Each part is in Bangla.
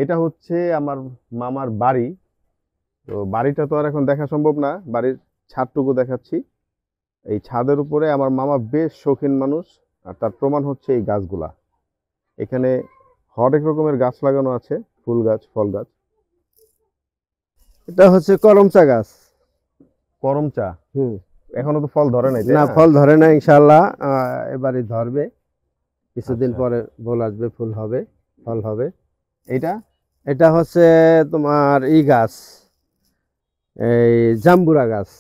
এটা হচ্ছে আমার মামার বাড়ি। তো বাড়িটা তো আর এখন দেখা সম্ভব না, বাড়ির ছাদটুকু দেখাচ্ছি। এই ছাদের উপরে আমার মামা বেশ শৌখিন মানুষ, আর তার প্রমাণ হচ্ছে এই গাছগুলা। এখানে হরেক রকমের গাছ লাগানো আছে, ফুল গাছ, ফল গাছ। এটা হচ্ছে করমচা গাছ। করম চা। হুম। এখনো তো ফল ধরে নাই, তাই না, না? ফল ধরে না, ইনশাআল্লাহ এবারে ধরবে। কিছুদিন আচ্ছা। পরে ফুল আসবে, ফুল হবে, ফল হবে। এইটা এটা হচ্ছে তোমার ই গাছ, এই জাম্বুরা গাছ।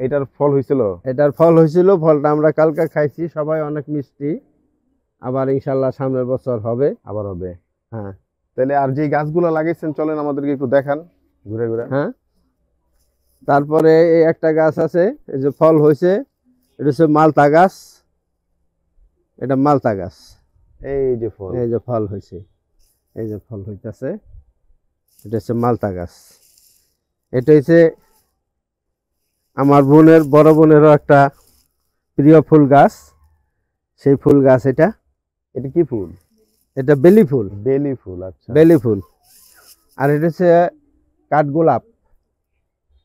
এটার ফল হয়েছিল? এটার ফল হয়েছিল, ফলটা আমরা কালকে খাইছি, সবাই অনেক মিষ্টি। আবার ইনশাআল্লাহ সামনের বছর হবে। আবার হবে? হ্যাঁ। তাহলে আর যে গাছগুলো লাগাইছেন চলেন আমাদেরকে একটু দেখান ঘুরে ঘুরে। হ্যাঁ, তারপরে এই একটা গাছ আছে, এই যে ফল হয়েছে, এটা হচ্ছে মালতা গাছ। এটা মালতা গাছ। এই যে ফল। এই যে ফল হয়েছে, এই যে ফল হইতেছে, এটা হচ্ছে মালতা গাছ। এটা হচ্ছে আমার বোনের, বড় বোনেরও একটা প্রিয় ফুল গাছ, সেই ফুল গাছ এটা। এটা কি ফুল? এটা বেলি ফুল। বেলি ফুল, আচ্ছা। বেলি ফুল। আর এটা হচ্ছে কাঠগোলাপ।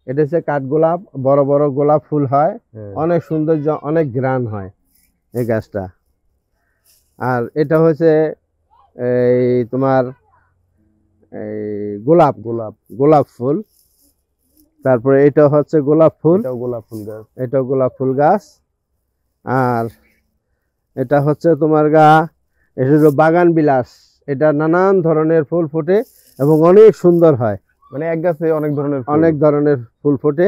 এটা হচ্ছে কাঠগোলাপ, বড় বড় গোলাপ ফুল হয়, হ্যাঁ। অনেক সৌন্দর্য, অনেক ঘ্রাণ হয় এই গাছটা। আর এটা হচ্ছে এই তোমার এই গোলাপ, গোলাপ। গোলাপ ফুল। তারপরে এটা হচ্ছে গোলাপ ফুল, এটাও গোলাপ ফুল গাছ। এটাও গোলাপ ফুল গাছ। আর এটা হচ্ছে তোমার এটা হলো বাগান বিলাস। এটা নানান ধরনের ফুল ফোটে এবং অনেক সুন্দর হয়, মানে এক গাছে অনেক ধরনের ফুল। অনেক ধরনের ফুল ফোটে।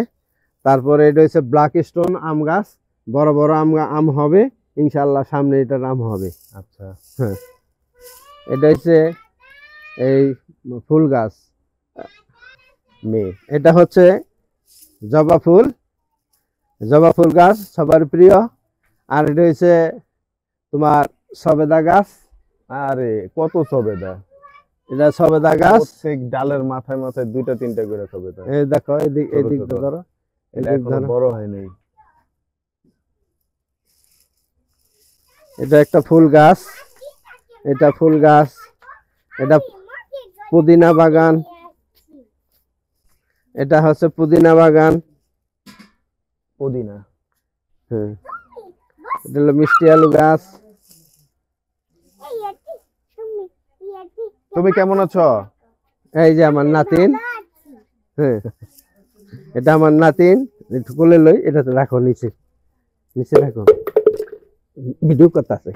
তারপরে এটা হচ্ছে ব্ল্যাক স্টোন আম গাছ, বড় বড় আম হবে ইনশাআল্লাহ, সামনে এটার আম হবে। আচ্ছা। হ্যাঁ, এটা হচ্ছে এই ফুল গাছ। এটা হচ্ছে জবা ফুল, জবা ফুল গাছ সবার প্রিয়। আর এটা হচ্ছে তোমার সবেদা গাছ। আরে কত সবেদা! এটা সবেদা গাছ। প্রত্যেক ডালের মাথায় মাথায় দুইটা তিনটা করে সবেদা। এই দেখো, এদিক ছোট এদিক ছোট। ধরো, এটা এদিক এখনো ধরো। বড় হয় নাই। এটা একটা ফুল গাছ, এটা ফুল গাছ। এটা পুদিনা বাগান, এটা হচ্ছে পুদিনা বাগান। পুদিনা। হ্যাঁ, এটা হলো মিষ্টি আলু গাছ। তুমি কেমন আছো? এই যে আমার নাতিন। হ্যাঁ, এটা আমার নাতিন, একটু কোলে লই, এটা তো রাখো নিচে, নিচে রাখো, ভিডিও করতে আছে।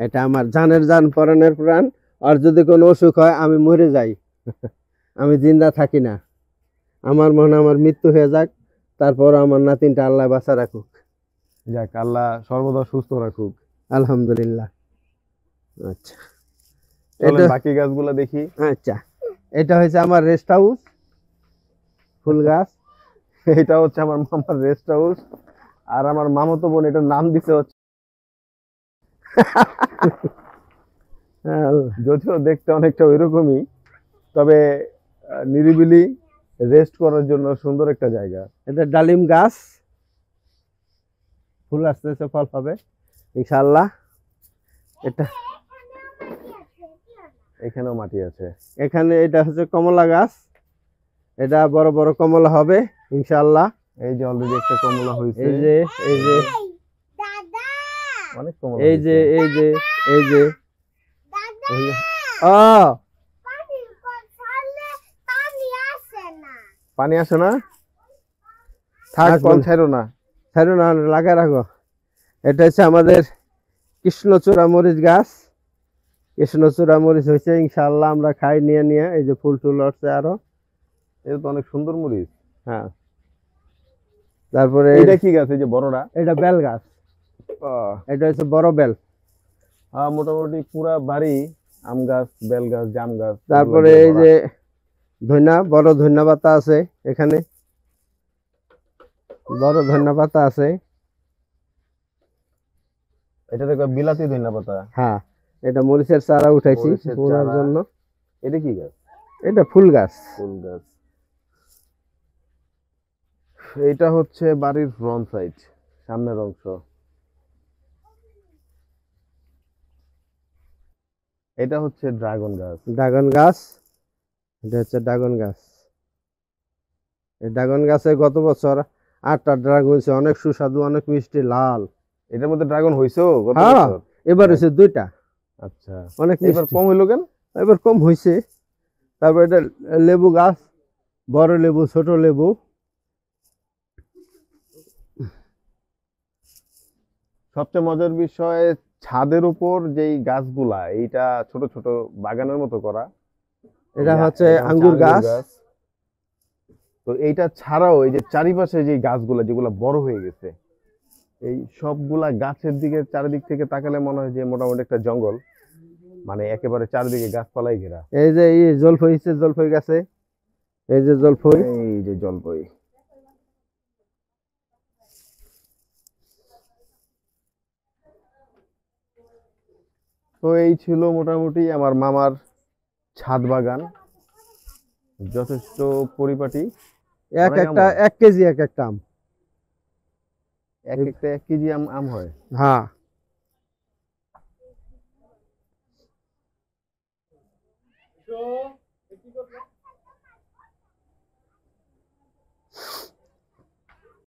এটা আমার জানের জান, পরাণের প্রাণ। আর যদি কোনো অসুখ হয় আমি মরে যাই, আমি জিন্দা থাকি না, আমার মনে আমার মৃত্যু হয়ে যাক, তারপর আমার নাতিনটা আল্লাহ বাঁচা রাখুক। যাক, আল্লাহ সর্বদা সুস্থ রাখুক। আলহামদুলিল্লাহ। আচ্ছা, চলেন এটা বাকি গাছগুলো দেখি। আচ্ছা, এটা হচ্ছে আমার রেস্ট হাউস, ফুল গাছ। এটা হচ্ছে আমার মামার রেস্ট হাউস, আর আমার মামাতো বোন এটার নাম দিছে হচ্ছে, যদিও দেখতে অনেকটা ওইরকমই, তবে নিরিবিলি রেস্ট করার জন্য সুন্দর একটা জায়গা। এটা ডালিম গাছ, ফুল আসতেছে, ফল হবে ইনশাআল্লাহ। এটা এখানেও মাটি আছে। এখানে এটা হচ্ছে কমলা গাছ, এটা বড় বড় কমলা হবে ইনশাআল্লাহ। এই যে অলরেডি একটা কমলা হয়েছে। এই যে, এই যে, অনেক কমলা এই যে, হয়েছে। এই যে, এই যে, এই যে। ও, পানি আসে না? থাক, আসবে কল না। ছাইরো না। ছাড়ো না, লাগায় রাখো। এটা হচ্ছে আমাদের কৃষ্ণচূড়া মরিচ গাছ। কৃষ্ণচূড়া মরিচ হয়েছে ইনশাআল্লাহ, আমরা খাই নিয়ে নিয়ে। এই যে ফুল টুল উঠছে আরো। এটা তো অনেক সুন্দর মরিচ। হ্যাঁ, তারপরে এটা কি গাছ এই যে বড়টা? এটা বেল গাছ। এটা হচ্ছে বড় বেল। মোটামুটি পুরা বাড়ি আম গাছ, বেল গাছ, জাম গাছ। তারপরে এগুলো দিয়ে এই ভরা। যে ধইনা, বড় ধইনা পাতা আছে এখানে, বড় ধইনা পাতা আছে। এটা দেখো বিলাতি ধনিয়া পাতা। হ্যাঁ, এটা মরিচের চারা উঠাইছি মরিচের বোনার চারা। জন্য। এটা কি গাছ? এটা ফুল গাছ। ফুল গাছ। এটা হচ্ছে বাড়ির ফ্রন্ট সাইড, সামনের অংশ। এটা হচ্ছে ড্রাগন গাছ। ড্রাগন গাছ। এটা হচ্ছে ড্রাগন গাছ। এই ড্রাগন গাছে গত বছর 8টা ড্রাগন হয়েছে, অনেক সুস্বাদু, অনেক মিষ্টি, লাল। এটার মধ্যে ড্রাগন হইছো গত হ্যাঁ, বছর? এবার হয়েছে 2টা, আচ্ছা, অনেক এবার মিষ্টি। কম হইলো কেন? এবার কম হয়েছে। তারপর এটা লেবু গাছ, বড় লেবু, ছোট লেবু। সবচেয়ে মজার বিষয়, ছাদের উপর যেই গাছগুলা, এইটা ছোট ছোট বাগানের মতো করা। এটা এই হচ্ছে এটা আঙ্গুর গাছ। তো এইটা ছাড়াও এই যে চারিপাশে যে গাছগুলা যেগুলা বড় হয়ে গেছে, এই সবগুলা গাছের দিকে চারিদিক থেকে তাকালে মনে হয় যে মোটামুটি একটা জঙ্গল, মানে একেবারে চারিদিকে গাছপালাই ঘেরা। এই যে এই জলফই হচ্ছে, জলফই গাছে, এই যে জলফই। এই যে জলপাই। তো এই ছিল মোটামুটি আমার মামার ছাদ বাগান, যথেষ্ট পরিপাটি। এক অনেক আম একটা হয়? 1 কেজি এক একটা আম। এক একটা 1 কেজি আম আম হয়? হ্যাঁ।